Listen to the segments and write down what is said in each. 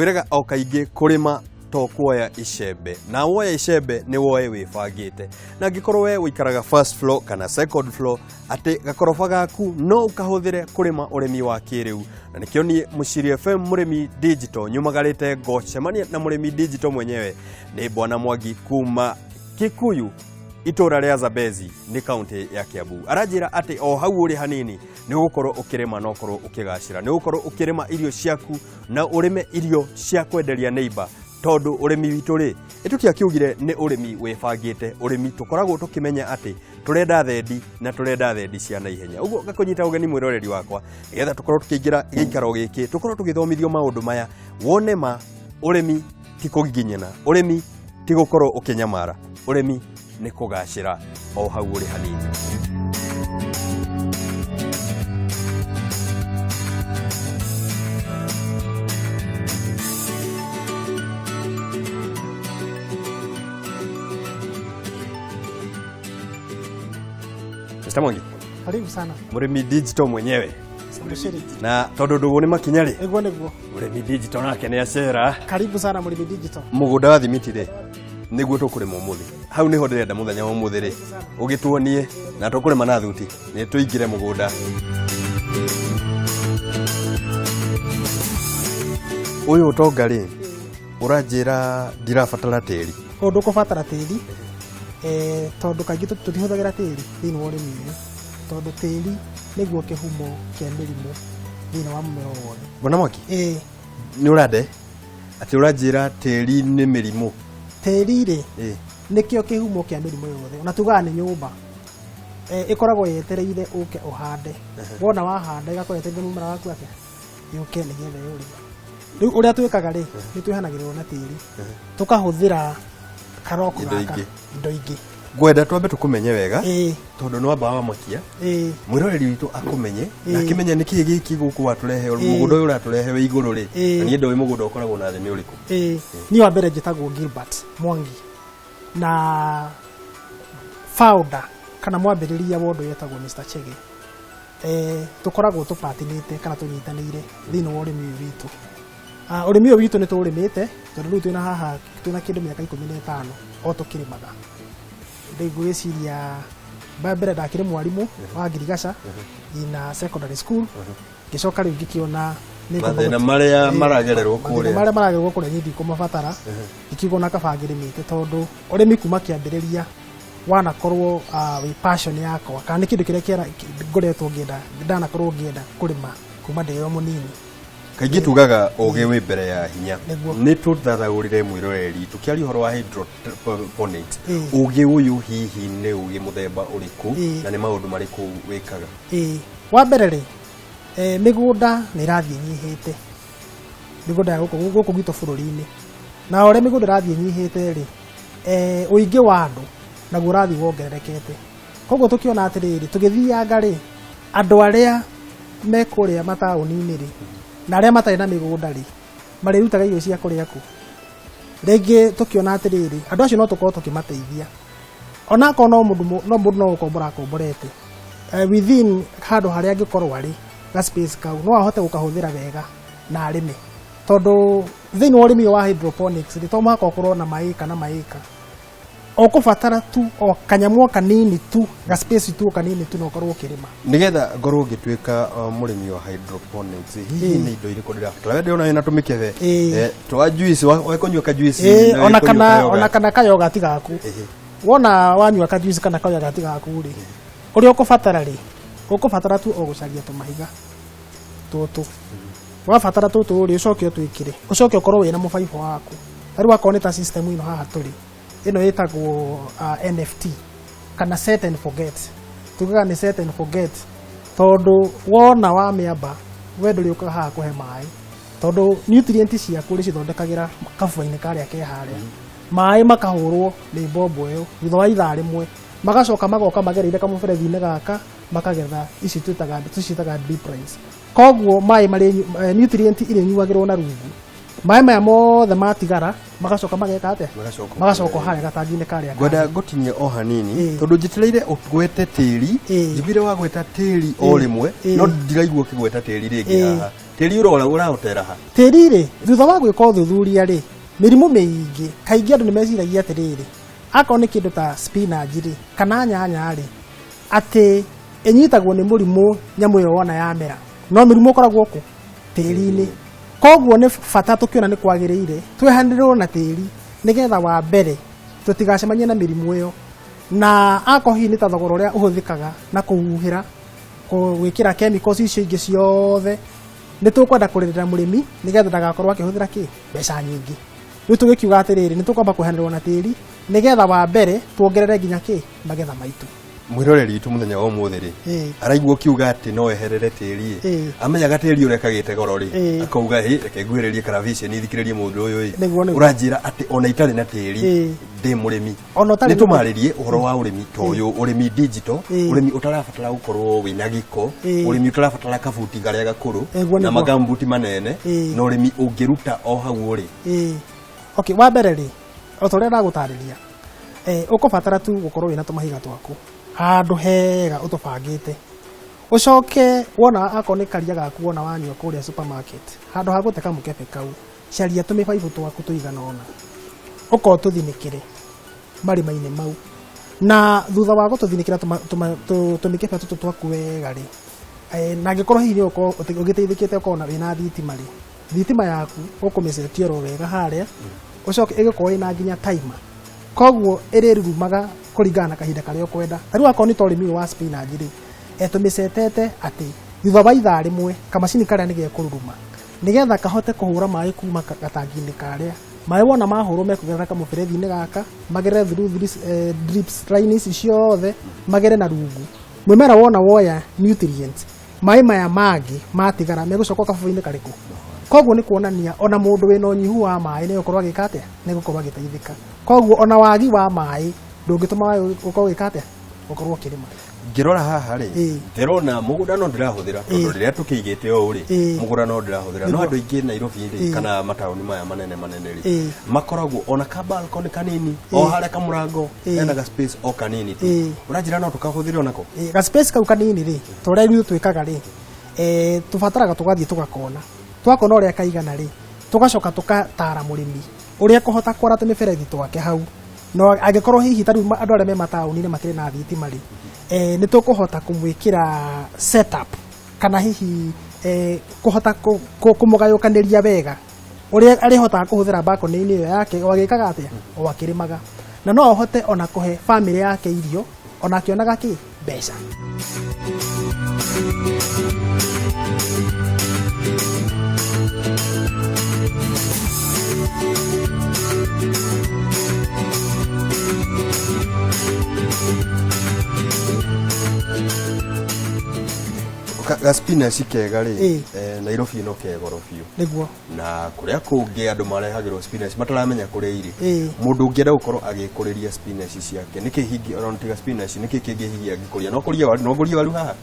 ngwiraga o kaingi kurima to kuoya icembe na woya icembe ni woye wibangite na ngikorwo we wikaraga first floor kana second floor ati gakorofa gaku no ukahuthire kurima urimi wa kiriu na nikio ni Muciri FM murimi digital nyumagarite ngocemania na murimi digital mwenyewe ni Bwana Mwangi kuma Kikuyu itora ria Zambezi ni county ya Kiambu. Arajira ati o hau uri hanini ni gukorwo ukirima no korwo ukigacira ni gukorwo ukirima irio ciaku na urime irio cia kwenderia neighbor tondu urimi witu ri itukia kiugire ni urimi webangite urimi tukoragwo tukimenya ati turenda thendi na turenda thendi cia na ihenya uguo gakunyita ugeni mwiroreri wakwa nigetha tukorwo tukiingira giikaro giki tukorwo tugithomithio maundu maya wone ma urimi ti kugiginyana urimi ti gukorwo ukinyamara urimi ni kugacira o hau uri hanini. Mr. Mwangi, karibu sana. Murimi digital mwenyewe. Muciri. Na tondu ndugu ni makinyari. Ego neguo. Murimi digital nake ni acera. Karibu sana Murimi digital. Mugunda wa thimiti ri niguo tukurima umuthi. Hau niho ndirenda muthenya wa umuthi ri. Ugituonie na tukurima na thuti. Ni tuingire mugunda. Uyu utonga ri uranjira ndirabatara tiri. Undu kubatara tiri tondu kaingĩ tutihũthagĩra tĩri thĩinĩ wa ũrĩmi ũyũ tondu tĩri nĩguo kĩhumo kĩa mĩrimũ thĩinĩ wa mũmera wothe. Bwana Mwangi nĩ ũrande atĩ ũranjĩra tĩri nĩ mĩrimũ. Tĩri rĩ nĩkĩo kĩhumo kĩa mĩrimũ yothe ona tugaga nĩ nyũmba ĩkoragwo yetereire ũke ũhande wona wahanda ĩgakorwo yetereire mũmera waku atĩa yũke nĩgetha yũrĩme. Rĩu ũrĩa twĩkaga rĩ nĩ twĩhanagĩrĩrwo na tĩri tũkahũthĩra karoko gaka indo ingĩ. Ngwenda twambe tukumenye wega tondu no amba wa makia mwiroreri witu akumenye na akimenya niki giki guku waturehe mugunda uyu uraturehe we iguru ri na ni ndowe mugunda ukoragwo na thini uriku. Ni wa mbere njitagwo Gilbert Mwangi na founder kana mwambiriria wa undu yetagwo Mr. Chege. Tukoragwo tupatinite kana tunyitanire thini wa urimi uyu witu. Urimi uyu witu ni turimite tondu riu twina haha twina kindu miaka 15 o tukirimaga. Ndĩgwĩciria mbere ndakĩrĩ mwarimu wa ngirigaca ina secondary school ngicoka rĩu ngĩkĩona mathĩna marĩa maragererwo kũrĩa nyindi kũmabatara ikiugo na kabangĩrĩmĩte tondu ũrĩmi kuma kĩambĩrĩria wanakorwo wĩ passion yakwa kana nĩ kĩndũ kĩrĩa ngoretwo ngĩenda ndanakorwo ngĩenda kũrĩma kuma ndĩ o mũnini. Kaingĩ tugaga ũgĩ wĩ mbere ya hinya nĩ tuthathaũrire mwiroreri tukiaria ũhoro wa hydroponics ũgĩ ũyũ hihi nĩ ũgĩ mũthemba ũrĩkũ na nĩ maũndũ marĩkũ wĩkaga? Wa mbere rĩ mĩgũnda nĩ ĩrathiĩ nyihĩte mĩgũnda gũkũ gwitũ bũrũri-inĩ na ũrĩa mĩgũnda ĩrathiĩ nyihĩte rĩ ũingĩ wa andũ naguo ũrathiĩ wongererekete koguo tũkĩona atĩrĩrĩ tũgĩthianga rĩ andũ arĩa me kũrĩa mataũni-inĩ rĩ na arĩa matarĩ na mĩgũnda rĩ marĩrutaga irio cia kũrĩa kũ. Rĩngĩ tũkĩona atĩrĩrĩ andũ acio no tũkorwo tũkĩmateithia onakorwo no mũndũ no gũkombora akomborete within handũ harĩa angĩkorwo arĩ ga space kau no ahote gũkahũthĩra wega na arĩme tondu thĩinĩ wa ũrĩmi wa hydroponics rĩ to mũhaka ũkorwo na maĩka na maĩka okubatara tu o kanyamũ kanini tu ga space tu kanini tu no korwo kirima nigetha ngorwo ngituika murimi wa hydroponics hihi ni indo iriko ndirabatara we ndiona ina tumikethe twa juice wa kunywa ka juice ona kana ka yogurt gaku wona wanywa ka juice kana ka yogurt gaku ri uri okubatara ri okubatara tu o gucaria tumahiga tutu wabatara tutu ri ucoke twikire ucoke ukorwo wina mubaibo waku ari akorwo ni ta system ino haha turi ino yetagwo NFT kana set and forget. Tugaga ni set and forget tondu wona wa miamba we nduri ukaga haha kuhe mai tondu nutrients ciaku ri cithondekagira kabuba-ini karia ke haria mai makahurwo ni mbombo iyo thutha wa ithaa rimwe magacoka magoka magereire kamuberethi-ini gaka makagetha ici twitaga deep rinse. Koguo mai mari nutrients iri nyuagirwo na rungu mai maya mothe matigara magacoka mageka atia magacoka harĩa gatangi-inĩ karĩa ngwenda ngũtinie o hanini tondu njitireire ũgwete tĩri njiguire wagweta tĩri o rĩmwe no ndiraigua ũkĩgweta tĩri rĩngĩ haha tĩri ũrahotera ha tĩri rĩ thutha wa gwĩka ũthuthuria rĩ mĩrimũ mĩingĩ kaingĩ andũ nĩ meciragia atĩrĩrĩ akorwo nĩ kĩndũ ta spinach rĩ kana nyanya rĩ atĩ ĩnyitagwo nĩ mũrimũ nyamũ ĩyo wona yamera no mĩrimũ ũkoragwo kũ tĩri-inĩ koguo nĩ bata tũkĩona nĩ kwagĩrĩire twehanĩrĩrwo na tĩri nĩgetha wa mbere tũtigacemanie na mĩrimũ ĩyo na akorwo hihi nĩ ta thogora ũrĩa ũhũthĩkaga na kũhuhĩra gwĩkĩra chemicals icio ingĩ ciothe nĩ tũkwenda kũrĩrĩra mũrĩmi nĩgetha ndagakorwo akĩhũthĩra kĩ mbeca nyingĩ rĩu tũgĩkiuga atĩrĩrĩ nĩ tũkwamba kwehanĩrĩrwo na tĩri nĩgetha wa mbere tuongerere nginya kĩ magetha maitũ mwĩroreri witũ mũthenya wa ũmũthĩ rĩ araigua kiuga atĩ no eherere tĩri amenyaga tĩri ũrĩa kagĩte goro rĩ akauga reke nguhĩrĩrie karaviceni thikĩrĩrie mũndũ ũyũ ũranjĩra atĩ ona itarĩ na tĩri ndĩ mũrĩmi nĩ tũmarĩrie ũhoro wa ũrĩmi ta ũyũ ũrĩmi digital ũrĩmi ũtarabatara gũkorwo wĩna gĩko ũrĩmi ũtarabatara kabuti karĩa gakũrũ na magambuti manene na ũrĩmi ũngĩruta o hau ũrĩ okay wa mbere rĩ o ta ũrĩa ndagũtarĩria ũkũbatara tu gũkorwo wĩna tũmahiga twaku handũ hega ũtũbangĩte ũcoke wona akorwo nĩ karia gaku wona wanyua kũrĩa supermarket handũ ha gũte kamũkebe kau caria tũmĩbaibũ twaku tũigana ũna ũkorwo tũthinĩkĩre marima-inĩ mau na thutha wa gũtũthinĩkĩra tũmĩkebe tũtũ twaku wega rĩ na angĩkorwo hihi nĩ ũkorwo ũgĩteithĩkĩte ũkorwo wĩna thitima rĩ thitima yaku ũkũmĩcetia ro wega harĩa ũcoke ĩgĩkorwo ĩna nginya timer koguo ĩrĩrurumaga kũringana na kahinda karĩa ũkwenda rĩu akorwo nĩ ta ũrĩmi wa spinach rĩ tũmĩcetete atĩ thutha wa ithaa rĩmwe kamacini karĩa nĩ gekũruruma nĩgetha kahote kũhũra maĩ kuma gatangi-inĩ karĩa maĩ wona mahũrwo mekũgerera kamũberethi-inĩ gaka magerere through drips line ici ciothe magere na rungu mũmera wona woya nutrients maĩ maya mangĩ matigara megũcoka kabubu-inĩ karĩkũ koguo nĩ kuonania ona mũndũ wĩna ũnyihu wa maĩ nĩ gũkorwo agĩka atĩa nĩ gũkorwo agĩteithĩka koguo ona wagi wa maĩ ndũngĩtũma gũkorwo gĩka atĩa gũkorwo kĩrĩma ngĩrora haha rĩ ndĩrona mũgũnda no ndĩrahũthĩra tondũ rĩrĩa tũkĩigĩte ũũ rĩ mũgũnda no ndĩrahũthĩra no andũ aingĩ Nairobi rĩ kana mataũni maya manene rĩ makoragwo ona ka balcony kanini o harĩa kamũrango ena ga space o kanini tu ũranjĩra no tũkahũthĩre onako ga space kau kanini rĩ tũrĩa ithuĩ twĩkaga rĩ tũbataraga tũgathiĩ tũgakona twakona ũrĩa kaigana rĩ tũgacoka tũkatara mũrĩmi ũrĩa kũhota kwara tũmĩberethi twake hau no angĩkorwo hihi tarĩu andũ arĩa me mataũni-inĩ matirĩ na thitima rĩ nĩ tũkũhota kũmwĩkĩra setup kana hihi kũhota kũmũgayũkanĩria wega ũrĩa arĩhotaga kũhũthĩra balcony-inĩ ĩyo yake o agĩkaga atĩa o akĩrĩmaga na no ahote ona kũhe bamĩrĩ yake irio ona akĩonaga kĩ mbeca ga spinach kega rĩ Nairobi no kegoro biũ nĩguo na kũrĩa kũngĩ andũ marehagĩrwo spinach mataramenya kũrĩa irĩ mũndũ ũngĩenda gũkorwo agĩkũrĩria spinach ciake nĩkĩ hingi ona tiga spinach nĩkĩ kĩngĩ hingi angĩkũria no kũria waru no kũria waru haha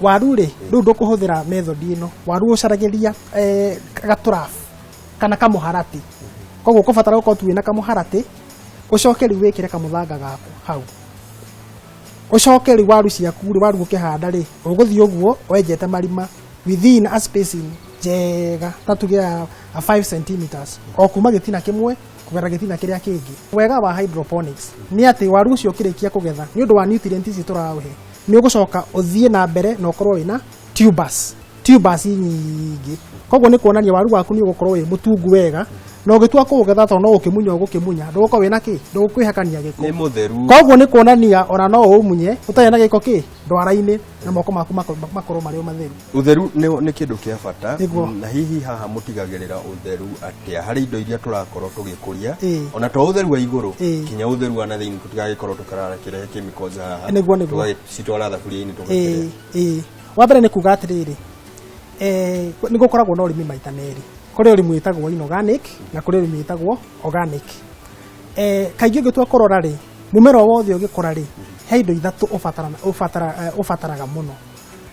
waru rĩ rĩu ndũkũhũthĩra method ĩno waru ũcaragĩria gatũrabu kana kamũharatĩ koguo ũkũbatara gũkorwo tu wĩna kamũharatĩ ũcoke rĩu wĩkĩre kamũthanga gaku hau ũcoke rĩu waru ciaku rĩ waru ũkĩhanda rĩ ũgũthiĩ ũguo wenjete marima within a spacing njega ta tuge 5 centimeters o kuma gĩtina kĩmwe kũgerera gĩtina kĩrĩa kĩngĩ wega wa hydroponics nĩ atĩ waru ũcio ũkĩrĩkia kũgetha nĩ ũndũ wa nutrients ici tũrawũhe nĩ ũgũcoka ũthiĩ na mbere na ũkorwo wĩna tubers nyingĩ koguo nĩ kuonania waru waku nĩ ũgũkorwo wĩ mũtungu wega no gĩtua kũgetha tondũ no ũkĩmunya ũgũkĩmunya ndũgũkorwo wĩna kĩ ndũgũkwĩhakania gĩko nĩ mũtheru koguo nĩ kuonania ona no ũmunye ũtarĩ na gĩko kĩ ndwara-inĩ na moko maku makorwo marĩ o matheru ũtheru nĩ kĩndũ kĩa bata na hihi haha mũtigagĩrĩra ũtheru atĩa harĩ indo iria tũrakorwo tũgĩkũria ona to ũtheru wa igũrũ kinya ũtheru wa na thĩinĩ tũtigagĩkorwo tũkararekerehe chemicals haha tũgacitwara thaburia-inĩ tũgakĩrĩa wa mbere nĩ kuga atĩrĩrĩ nĩ gũkoragwo na ũrĩmi maita merĩ kũrĩ ũrĩmi wĩtagwo inorganic na kũrĩ ũrĩmi wĩtagwo organic kaingĩ ũngĩtua kũrora rĩ mũmera wothe ũgĩkũra rĩ he indo ithatũ ũbataraga mũno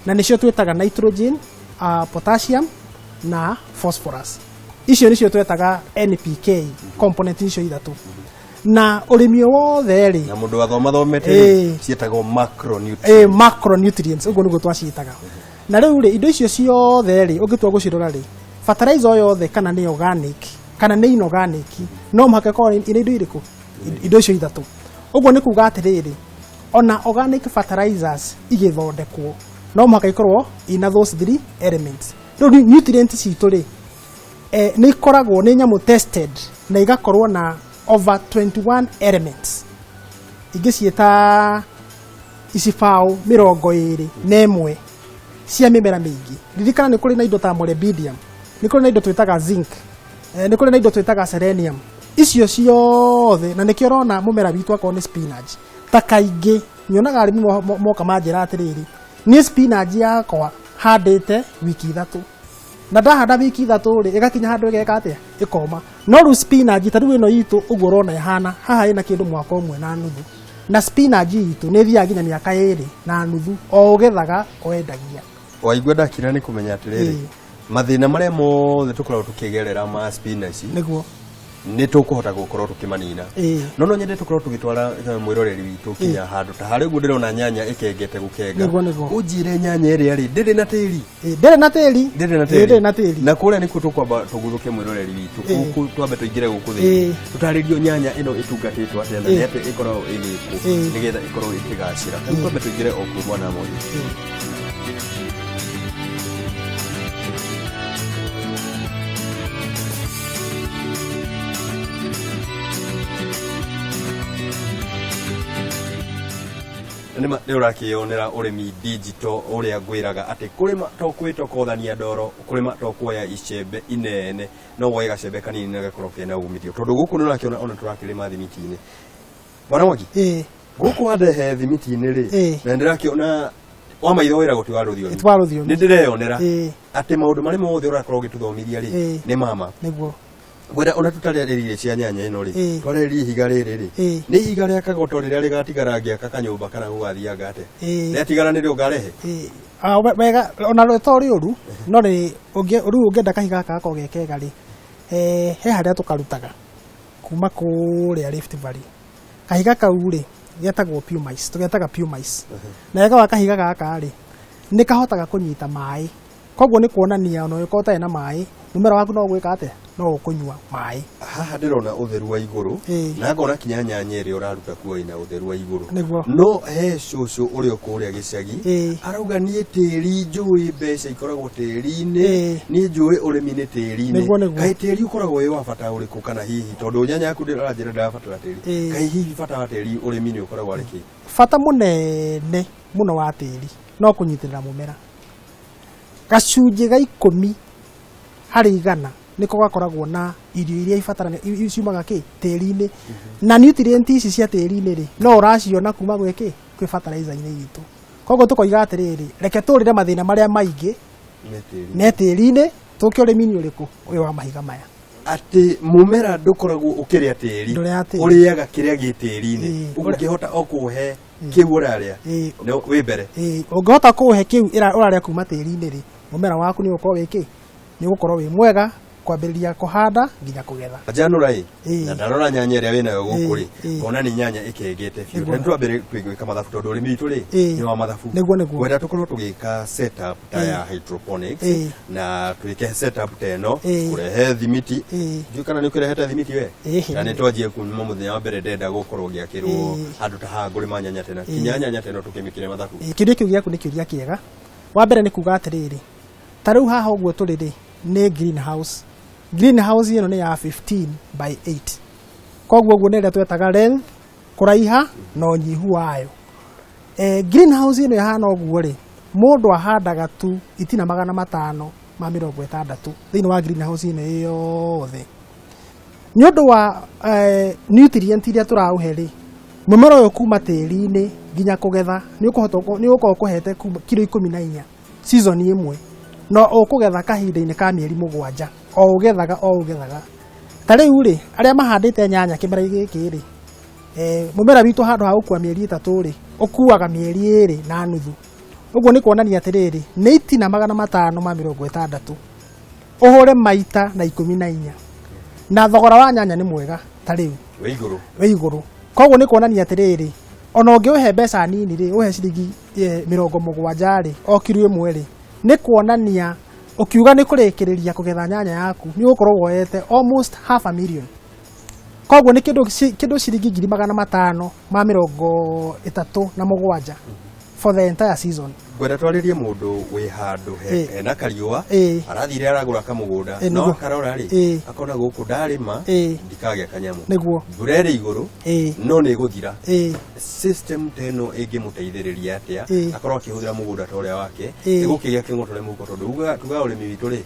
na nĩcio twĩtaga nitrogen potassium na phosphorus icio nĩcio twĩtaga NPK component icio ithatũ na ũrĩmi wothe rĩ na mũndũ athomete ciĩtagwo macronutrients macronutrients ũguo nĩguo twaciĩtaga na riu ri indo icio ciothe ri ungitua gucirora ri fertilizer yothe kana ni organic kana ni inorganic no muhaka ko ina indo iriku indo icio ithatu uguo ni kuga atiriri ona organic fertilizers igithondekwo no muhaka ikorwo ina those three elements riu nutrients citu ri ni ikoragwo ni nyamu tested na igakorwo na over 21 elements ingicieta isifao 21 cia mimera mingi ririkana ni kuri na indo ta molybdenum ni kuri na indo twitaga zinc ni kuri na indo twitaga selenium icio ciothe na nikio rona mumera witu akwa ni spinach ta kaingi nyonaga arimi moka manjira atiriri ni spinach yakwa handite wiki 3 na ndahanda wiki 3 ri igakinya handu igeka atia ikoma no ru spinach ta riu ino yitu uguo rona ihana haha ina kindu mwaka umwe na nuthu na spinach yitu ni thia nginya miaka 2 na nuthu o ugethaga oendagia waigua ndakira ni kumenya atiriri mathina maria mothe tukoragwo tukigerera ma spinach niguo ni tukuhota gukorwo tukimanina no nyende tukorwo tugitwara mwiroreri witu kinya handu ta hari uguo ndirona nyanya ikengete gukenga unjire nyanya iri ari ndiri na tiri ndiri na tiri na kuria niku tukwamba tuguruke mwiroreri witu twambe tuingire guku thi tutaririo nyanya ino itungatitwo atia na ati ikorwo iriku nigetha ikorwo ikigacira twambe tuingire oku mwana mmoja nima urakionera urimi digital uria gwiraga ati kurima to kwitokothania ndoro kurima to kuoya icembe inene no woya gacembe kanini na gakoroke na umithio tondu guku ni urakiona ona turakirima thimitini bana mwaki guku wadehe thimitini ri na ndirakiona wa maitho wira gutiwa ruthio ni ndireyonera ati maundu mari mothe urakorwo gituthomithia ri ni mama niguo gwera ona tutarerire cia nyanya ino ri twarerire higa riri ri ni higa ria kagoto riria rigatigara ngiaka kanyumba kana gugathiaga ate riatigara ni rio ngarehe wega ona rwetori uru no ri uru ungenda kahiga kako gekega ri he haria tukarutaga kuma kuria Rift Valley kahiga kau ri getagwo pumice tugetaga pumice na wega wa kahiga gaka ri ni kahotaga kunyita mai koguo ni kuonania ona yokota ena mai mumera waku no gwika ate no ukunywa mai haha ndirona utheru wa iguru na ngona kinya nyanya iri uraruta kuo ina utheru wa iguru no he cucu uri okuria gicagi arauga nie tiri njui mbeca ikoragwo tiri-ini ni njui urimi ni tiri-ini kai tiri ukoragwo wi wa bata uriku kana hihi tondu nyanya yaku ndiranjira ndabatara tiri kai hihi bata wa tiri urimi ni ukoragwo ari ki bata munene muno wa tiri no kunyitirira mumera gacunji ga 10 hari igana niko gakoragwo na irio iria ibatarana ciumaga ki tiri-ini na nutrients ici cia tiri-ini ri no uraciona kuma gwiki kwi fertilizer-ini gitu koguo tukoiga atiriri reke turire mathina maria maingi ne tiri-ini tuke urimi uriku uyu wa mahiga maya ati mumera ndukoragwo ukiria tiri uriaga kiria gi tiri-ini ungihota okuhe kiu uraria no wi mbere ungihota kuhe kiu uraria kuma tiri-ini ri mumera waku ni ukorwo wiki ni gukorwo wi mwega kwambiriria kuhanda nginya kugetha ajanurai na ndarora nyanya iria wina yo gukuri ona ni nyanya ikengete biu ndu ambere kwigwika mathabu tondu urimi witu ri ni wa mathabu niguo wenda tukorwo tugika setup ta ya hydroponics na twike setup teno kurehe thimiti njukana ni kurehete thimiti we na ni twajie kuma muthenya wa mbere ndenda gukorwo giakirwo andu ta ha nguri manyanya tena kinya nyanya teno tukimikire mathabu kiria kiu giaku ni kiuria kiega wa mbere ni kuga atiriri ta riu haha uguo turiri ni greenhouse ino ni ya 15 by 8 koguo guo ni ria twetaga length kuraiha no nyihu wayo greenhouse ino yahana uguo ri mundu ahandaga tu itina 560 thiini wa greenhouse ino yothe ni undu wa nutrient iria turauhe ri mumera uyu kuma tiri-ini nginya kugetha ni ukorwo kuhete kilo 14 season imwe no ukugetha kahinda-ini ka mieri 7 o ugethaga ta riu ri aria mahandite nyanya kimera giki ri mumera witu handu ha ukua mieri 3 ri ukuaga mieri 2 na nuthu uguo ni kuonania atiriri ni itina 560 uhure maita na 14 na thogora wa nyanya ni mwega ta riu we iguru koguo ni kuonania atiriri ona ungiuhe mbeca nini ri uhe ciringi 70 ri o kilo imwe ri nĩ kuonania ukiuga nĩ kũrĩkĩrĩria kũgetha nyanya yaku nĩ ũkorwo woete almost $500,000. Koguo nĩ kĩndũ ciringi 537 for the entire season. Gwenda twaririe mundu wi handu hena kariua arathire aragura kamugunda no karora ri akona guku ndarima ndikage kanyamu niguo mbura iguru no ni guthira system teno ingimuteithiriria atia akorwo akihũthĩra mugunda ta ũrĩa wake igukigia king'otore muko tondu tuga ũrĩmi witũ ri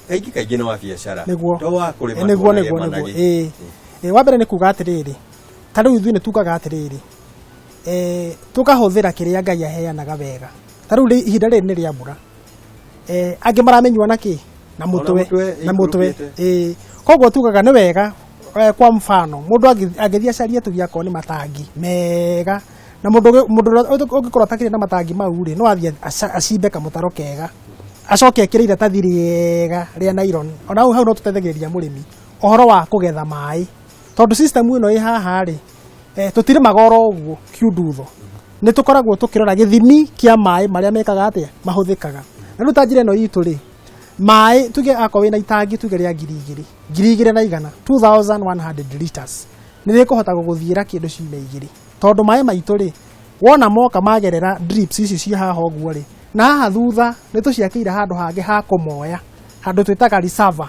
kaingĩ no wa biacara to wa kũrĩma niguo wa mbere nĩ kuga atĩrĩrĩ ta rĩu ithuĩ nĩ tugaga atĩrĩrĩ tukahũthĩra kĩrĩa Ngai aheanaga wega. Ta rĩu ihinda rĩrĩ nĩ rĩa mbura angĩ maramenywa naki na mutwe koguo tugaga nĩ wega kwa mfano mundu angĩthia acarie tugiakwo nĩ matangi mega na mundu ũngĩkorwo atakĩrĩ na matangi mau rĩ no athie acimbe kamũtaro kega acoke ekĩre iratathi rĩega rĩa nylon ona hau no tũteithagĩrĩria mũrĩmi ũhoro wa kũgetha maĩ tondu system ĩno ĩ haha rĩ tutire magoro ũguo kiundutho nĩ tukoragwo tukirora gĩthimi kĩa maĩ marĩa mekaga atĩa mahũthĩkaga na rĩu ta njĩra ĩno itũ rĩ maĩ tuge akorwo wĩna itangi tuge rĩa 2,000 na igana 2,100 liters nĩ rĩkũhota gũgũthiĩra kĩndũ ciumia 2 tondu maĩ maitũ rĩ wona moka magerera drips ici cia haha ũguo rĩ na haha thutha nĩ tũciakĩire handũ hangĩ ha kũmoya handũ twĩtaga reservoir.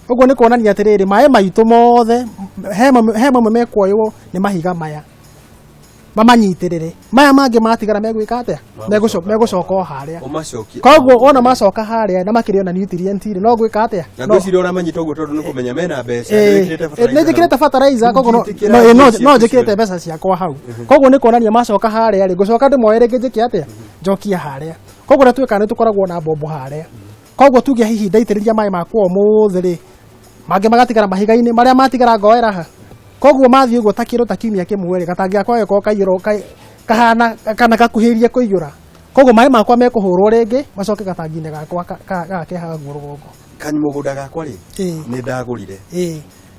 Ũguo nĩ kuonania atĩrĩrĩ maĩ maitũ mothe he mamwe mekuoywo nĩ mahiga maya mamanyitĩrĩre maya mangĩ matigara megwĩka atĩa megũcoka o harĩa koguo wona macoka harĩa na makĩrĩ ona nutrient no gwĩka atĩa na ngwĩciria ũrĩa manyita ũguo tondũ nĩ kũmenya mena mbeca nĩ njĩkĩrĩte fertilizer koguo no njĩkĩrĩte mbeca ciakwa hau koguo nĩ kuonania macoka harĩa rĩ ngũcoka ndĩmoe rĩngĩ njĩke atĩa njokia harĩa koguo na twĩka nĩ tũkoragwo na mbombo harĩa koguo tuge hihi ndaitĩrĩria maĩ makwa ũmũthĩ rĩ mangĩ magatigara mahiga-inĩ marĩa matigara ngoera ha koguo mathi ũguo ta kĩro ta kiumia kĩmwe rĩ gatangi gakwa geko kaiyũrwo kahana kana gakuhĩrĩrie kũiyũra koguo maĩ makwa mekũhũrwo rĩngĩ macoke gatangi-inĩ gakwa gake haguo rũgongo kanyamũgũnda gakwa rĩ nĩ ndagũrire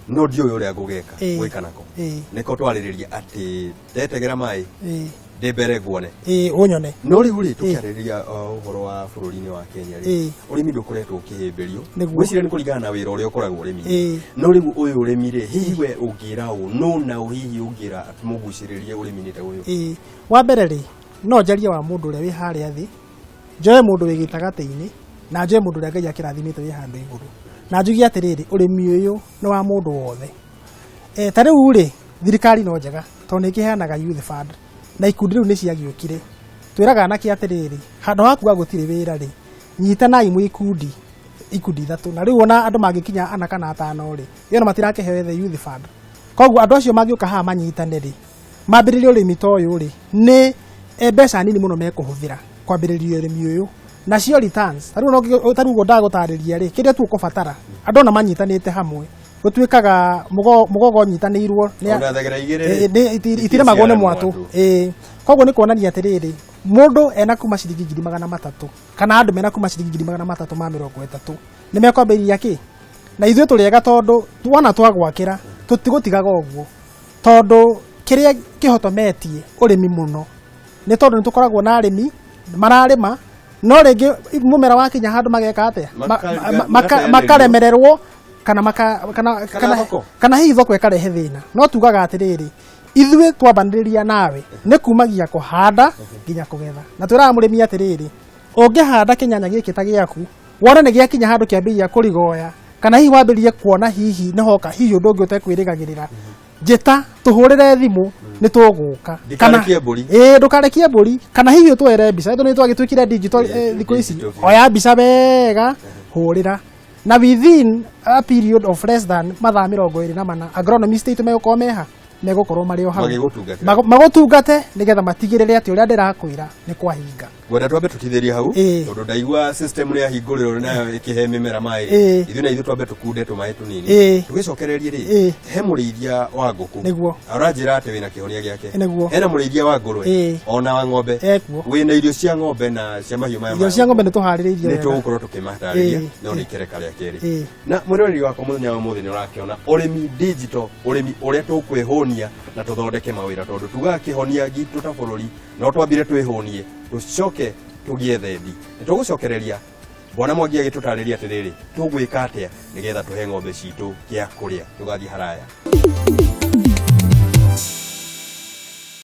no ndiũĩ ũrĩa ngũgeka gwĩka nako nĩko twarĩrĩria atĩ ndetegera maĩ ndembere nguone ũnyone no rĩu rĩ tũkĩarĩrĩria ũhoro wa bũrũri-inĩ wa Kenya rĩ ũrĩmi ndũkoretwo ũkĩhĩmbĩrio gwĩciria nĩ kũringana na wĩra ũrĩa ũkoragwo ũrĩmi no rĩu ũyũ ũrĩmi rĩ hihi we ũngĩra ũũ no na hihi ũngĩra mũgucĩrĩrie ũrĩmi-inĩ ta ũyũ wa mbere rĩ no njarie wa mũndũ ũrĩa wĩ harĩa thĩ njoe mũndũ wĩ gĩtagatĩ-inĩ na njoe mũndũ ũrĩa Ngai akĩrathimĩte wĩ handũ igũrũ na njugie atĩrĩrĩ ũrĩmi ũyũ nĩ wa mũndũ wothe ta rĩu rĩ thirikari no njega tondũ nĩ ĩkĩheanaga youth fund na ikundi rĩu nĩ ciagĩũkire twĩraga anake atĩrĩrĩ handũ ha kuga gũtirĩ wĩra rĩ nyitanai mwĩ ikundi 3 na rĩu ona andũ mangĩkinya 4 kana 5 rĩ yona matirakĩheo the youth fund koguo andũ acio mangĩũka haha manyitane rĩ mambĩrĩrie ũrĩmi ta ũyũ rĩ nĩ mbeca nini mũno mekũhũthĩra kwambĩrĩria ũrĩmi ũyũ nacio returns ta rĩu ndagũtarĩria rĩ kĩrĩa tu ũkũbatara andũ ona manyitanĩte hamwe gũtuĩkaga mũgogo nyitanĩirwo itirĩmagwo nĩ mwatũ koguo nĩ kuonania atĩrĩrĩ mũndũ ena kuma ciringi 300 kana andũ mena kuma ciringi 330 nĩ mekwambĩrĩria kĩ na ithuĩ tũrĩega tondũ wona twagwakĩra tũtigũtigaga ũguo tondũ kĩrĩa kĩhotometie ũrĩmi mũno nĩ tondũ nĩ tũkoragwo na arĩmi mararĩma no rĩngĩ mũmera wakinya handũ mageka atĩa makaremererwo kana hihi thoko ĩkarehe thĩna no tugaga atĩrĩrĩ ithuĩ twambanĩrĩria nawe nĩ kumagia kũhanda nginya kũgetha na twĩraga mũrĩmi atĩrĩrĩ ũngĩhanda kĩnyanya gĩkĩ ta gĩaku wona nĩ gĩakinya handũ kĩambĩrĩria kũrigoya kana hihi wambĩrĩrie kuona hihi nĩ hoka hihi ũndũ ũngĩ ũtekwĩrĩgagĩrĩra njĩta tũhũrĩre thimũ nĩ tũgũka ndũkarekie mbũri kana hihi ũtwere mbica tondũ nĩ twagĩtuĩkire digital thikũ ici oya mbica wega hũrĩra na within a period of less than mathaa 24 agronomist aitũ megũkorwo meha megũkorwo marĩ o hau magũtungate nĩgetha matigĩrĩre atĩ ũrĩa ndĩrakwĩra nĩ kwahinga gwenda twambe tũtithĩrie hau tondũ ndaigua system nĩ yahingũrĩrwo nayo ĩkĩhe mĩmera maĩ ithuĩ na ithuĩ twambe tũkunde tũmaĩ tũnini tũgĩcokererie rĩ he mũrĩithia wa ngũkũ aranjĩra atĩ wĩna kĩhonia gĩake hena mũrĩithia wa ngũrwe ona wa ng'ombe wĩna irio cia ng'ombe na cia mahiũ maya irio cia ng'ombe nĩ tũharĩrĩirie nĩ tũgũkorwo tũkĩmatarĩria no nĩ ikereka rĩa kerĩ na mwĩroreri wakwa mũthenya wa ũmũthĩ nĩ ũrakĩona ũrĩmi digital ũrĩmi ũrĩa tũkwĩhũnia na tũthondeke mawĩra tondũ tugaga kĩhonia gitũ ta bũrũri no twambire twĩhũnie tũcoke tugiethendi nitugucokereria Bwana Mwangi agitutariria atiriri tugwika atia nigetha tuhe ng'ombe citu kia kuria tugathi haraya